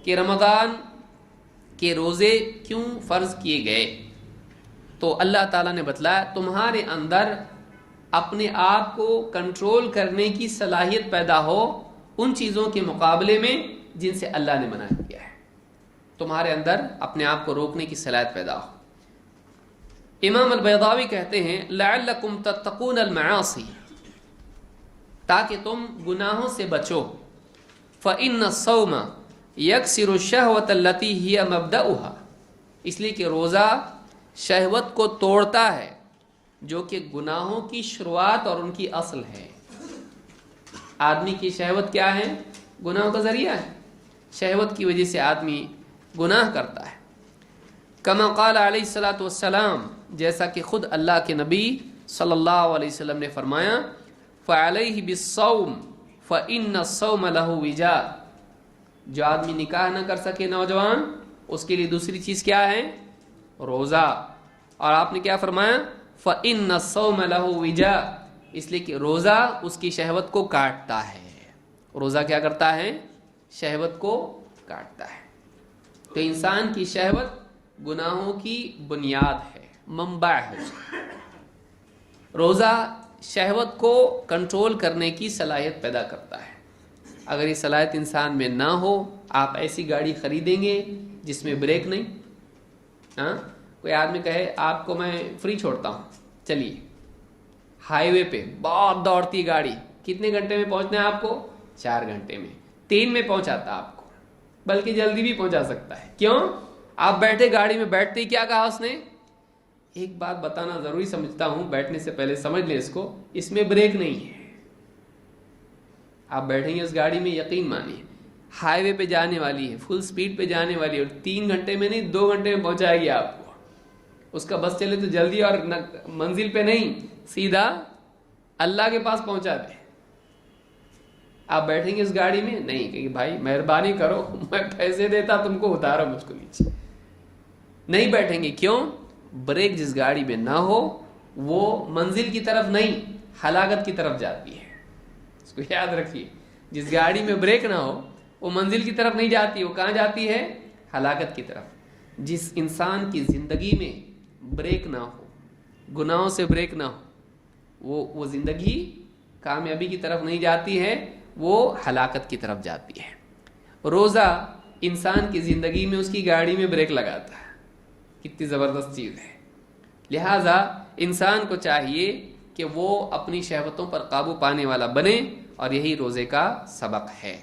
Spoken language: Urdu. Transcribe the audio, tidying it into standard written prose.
کہ رمضان کے روزے کیوں فرض کیے گئے، تو اللہ تعالیٰ نے بتلایا تمہارے اندر اپنے آپ کو کنٹرول کرنے کی صلاحیت پیدا ہو ان چیزوں کے مقابلے میں جن سے اللہ نے منع کیا ہے، تمہارے اندر اپنے آپ کو روکنے کی صلاحیت پیدا ہو۔ امام البیضاوی کہتے ہیں لعلکم تتقون المعاصی، تاکہ تم گناہوں سے بچو، فإن الصوم یکسر الشہوۃ التی ہی مبدأها، اس لیے کہ روزہ شہوت کو توڑتا ہے جو کہ گناہوں کی شروعات اور ان کی اصل ہے۔ آدمی کی شہوت کیا ہے؟ گناہوں کا ذریعہ ہے، شہوت کی وجہ سے آدمی گناہ کرتا ہے۔ کما قال علیہ الصلاۃ والسلام، جیسا کہ خود اللہ کے نبی صلی اللہ علیہ وسلم نے فرمایا فعلیہ بالصوم فإن الصوم لہ وجاء، جو آدمی نکاح نہ کر سکے نوجوان، اس کے لیے دوسری چیز کیا ہے؟ روزہ۔ اور آپ نے کیا فرمایا؟ فإن الصوم لہ وجاء، اس لیے کہ روزہ اس کی شہوت کو کاٹتا ہے۔ روزہ کیا کرتا ہے؟ شہوت کو کاٹتا ہے۔ تو انسان کی شہوت گناہوں کی بنیاد ہے، منبع ہے۔ روزہ شہوت کو کنٹرول کرنے کی صلاحیت پیدا کرتا ہے۔ اگر یہ صلاحیت انسان میں نہ ہو، آپ ایسی گاڑی خریدیں گے جس میں بریک نہیں، ہاں کوئی آدمی کہے آپ کو میں فری چھوڑتا ہوں، چلیے ہائی وے پہ بہت دوڑتی گاڑی، کتنے گھنٹے میں پہنچنا ہے آپ کو؟ 4 گھنٹے میں، 3 میں پہنچاتا آپ کو، بلکہ جلدی بھی پہنچا سکتا ہے۔ کیوں؟ آپ بیٹھے گاڑی میں، بیٹھتے ہی کیا کہا اس نے؟ ایک بات بتانا ضروری سمجھتا ہوں، بیٹھنے سے پہلے سمجھ لیں اس کو، اس میں بریک نہیں ہے۔ آپ بیٹھیں گے اس گاڑی میں، یقین مانیے ہائی وے پہ جانے والی ہے، فل سپیڈ پہ جانے والی ہے، اور 3 گھنٹے میں نہیں 2 گھنٹے میں پہنچائے گی آپ کو۔ اس کا بس چلے تو جلدی، اور منزل پہ نہیں، سیدھا اللہ کے پاس پہنچا دے۔ آپ بیٹھیں گے اس گاڑی میں نہیں کہ بھائی مہربانی کرو میں پیسے دیتا تم کو اتارو مجھ کو نیچے، نہیں بیٹھیں گے۔ کیوں؟ بریک جس گاڑی میں نہ ہو وہ منزل کی طرف نہیں، ہلاکت کی طرف جاتی ہے۔ اس کو یاد رکھیے، جس گاڑی میں بریک نہ ہو وہ منزل کی طرف نہیں جاتی، وہ کہاں جاتی ہے؟ ہلاکت کی طرف۔ جس انسان کی زندگی میں بریک نہ ہو، گناہوں سے بریک نہ ہو، وہ زندگی کامیابی کی طرف نہیں جاتی ہے، وہ ہلاکت کی طرف جاتی ہے۔ روزہ انسان کی زندگی میں اس کی گاڑی میں بریک لگاتا ہے، کتنی زبردست چیز ہے۔ لہٰذا انسان کو چاہیے کہ وہ اپنی شہوتوں پر قابو پانے والا بنے، اور یہی روزے کا سبق ہے۔